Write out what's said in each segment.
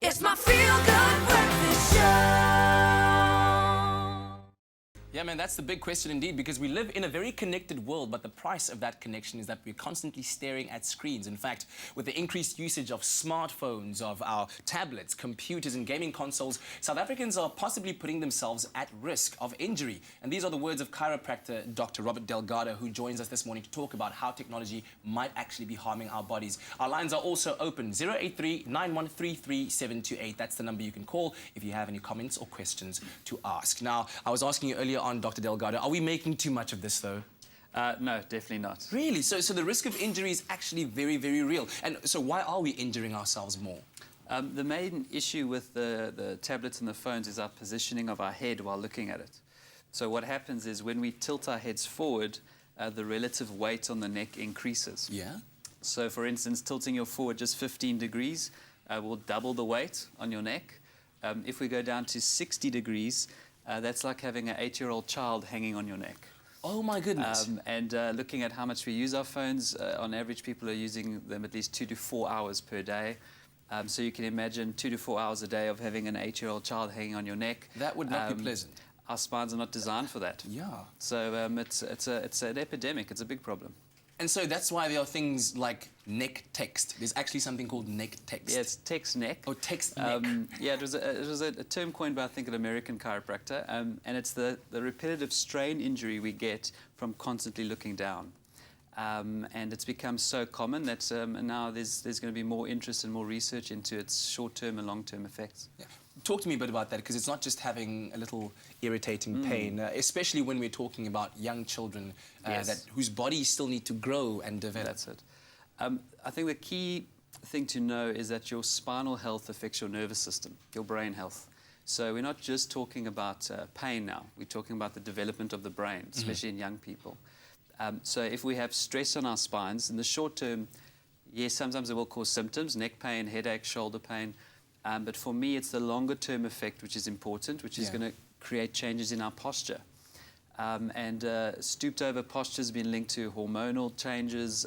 It's my feel-good breakfast show. Yeah, man, that's the big question indeed, because we live in a very connected world, but the price of that connection is that we're constantly staring at screens. In fact, with the increased usage of smartphones, of our tablets, computers and gaming consoles, South Africans are possibly putting themselves at risk of injury. And these are the words of chiropractor Dr. Robert Delgado, who joins us this morning to talk about how technology might actually be harming our bodies. Our lines are also open, 083-9133-728. That's the number you can call if you have any comments or questions to ask. Now, I was asking you earlier on, Dr. Delgado, are we making too much of this, though? No, definitely not. Really? So the risk of injury is actually very, very real. And so why are we injuring ourselves more? The main issue with the tablets and the phones is our positioning of our head while looking at it. So what happens is when we tilt our heads forward, the relative weight on the neck increases. Yeah? So for instance, tilting your forward just 15 degrees will double the weight on your neck. If we go down to 60 degrees, that's like having an 8-year-old child hanging on your neck. Oh, my goodness. Looking at how much we use our phones, on average, people are using them at least 2 to 4 hours per day. So you can imagine 2 to 4 hours a day of having an 8-year-old child hanging on your neck. That would not be pleasant. Our spines are not designed for that. Yeah. So it's an epidemic. It's a big problem. And so that's why there are things like neck text. There's actually something called neck text. Yeah, it's text neck. Oh, text neck. Yeah, it was a term coined by, I think, an American chiropractor, and it's the repetitive strain injury we get from constantly looking down. And it's become so common that now there's going to be more interest and more research into its short-term and long-term effects. Yeah. Talk to me a bit about that, because it's not just having a little irritating pain, especially when we're talking about young children Yes. whose bodies still need to grow and develop. That's it. I think the key thing to know is that your spinal health affects your nervous system, your brain health. So we're not just talking about pain now. We're talking about the development of the brain, especially in young people. So if we have stress on our spines, in the short term, yes, sometimes it will cause symptoms, neck pain, headache, shoulder pain. But for me, it's the longer term effect which is important, which is going to create changes in our posture. Stooped over posture has been linked to hormonal changes,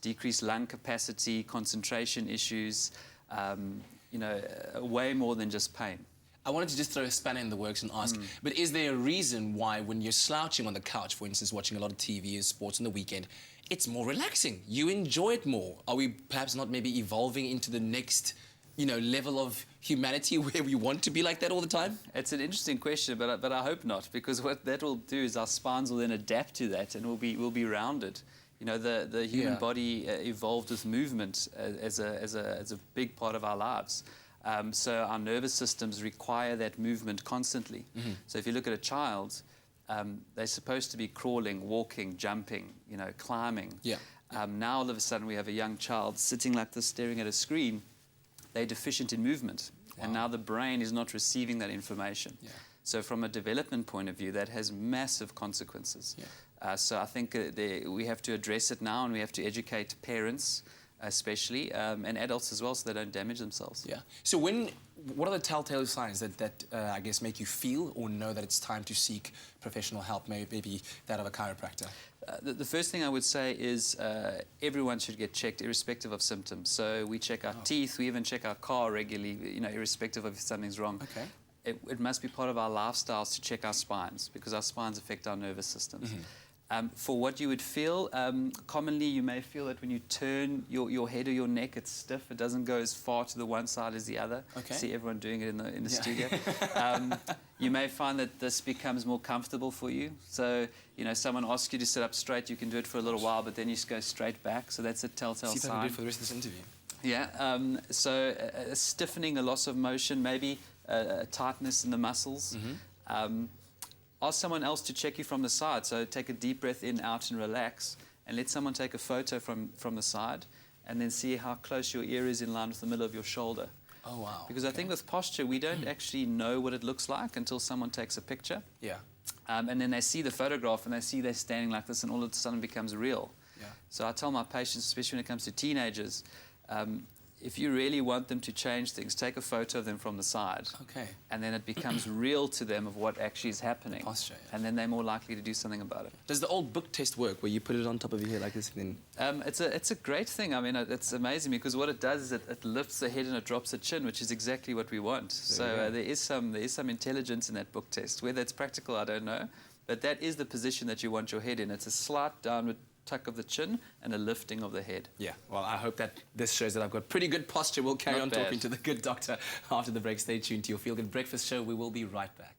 decreased lung capacity, concentration issues, way more than just pain. I wanted to just throw a spanner in the works and ask, but is there a reason why when you're slouching on the couch, for instance, watching a lot of TV or sports on the weekend, it's more relaxing? You enjoy it more. Are we perhaps not maybe evolving into the next, level of humanity where we want to be like that all the time? It's an interesting question, but I hope not, because what that will do is our spines will then adapt to that and we'll be rounded. The human body evolved with movement as a big part of our lives. So our nervous systems require that movement constantly. So if you look at a child, they're supposed to be crawling, walking, jumping, climbing. Yeah. Now all of a sudden we have a young child sitting like this staring at a screen. They're deficient in movement. Wow. And now the brain is not receiving that information. Yeah. So from a development point of view, that has massive consequences. Yeah. So I think we have to address it now, and we have to educate parents especially, and adults as well, so they don't damage themselves. Yeah. So what are the telltale signs that I guess make you feel or know that it's time to seek professional help, maybe that of a chiropractor? The first thing I would say is everyone should get checked irrespective of symptoms. So we check our teeth, we even check our car regularly, irrespective of if something's wrong. Okay. It must be part of our lifestyles to check our spines, because our spines affect our nervous systems. For what you would feel, commonly you may feel that when you turn your head or your neck, it's stiff. It doesn't go as far to the one side as the other. Okay. See everyone doing it in the studio. You may find that this becomes more comfortable for you. So, someone asks you to sit up straight, you can do it for a little while, but then you just go straight back. So that's a telltale sign. See if I can do it for the rest of this interview. Yeah. So a stiffening, a loss of motion, maybe a tightness in the muscles. Ask someone else to check you from the side. So take a deep breath in, out, and relax. And let someone take a photo from the side, and then see how close your ear is in line with the middle of your shoulder. Oh, wow. Because I think with posture, we don't actually know what it looks like until someone takes a picture. Yeah. And then they see the photograph, and they see they're standing like this, and all of a sudden it becomes real. Yeah. So I tell my patients, especially when it comes to teenagers, if you really want them to change things, take a photo of them from the side. Okay. And then it becomes real to them of what actually is happening. Posture, yeah. And then they're more likely to do something about it. Does the old book test work, where you put it on top of your head like this and then... It's a great thing. I mean, it's amazing because what it does is it lifts the head and it drops the chin, which is exactly what we want. So there is some intelligence in that book test. Whether it's practical, I don't know. But that is the position that you want your head in. It's a slight downward tuck of the chin and a lifting of the head. Yeah, well, I hope that this shows that I've got pretty good posture. We'll carry on talking to the good doctor after the break. Stay tuned to your Feel Good Breakfast Show. We will be right back.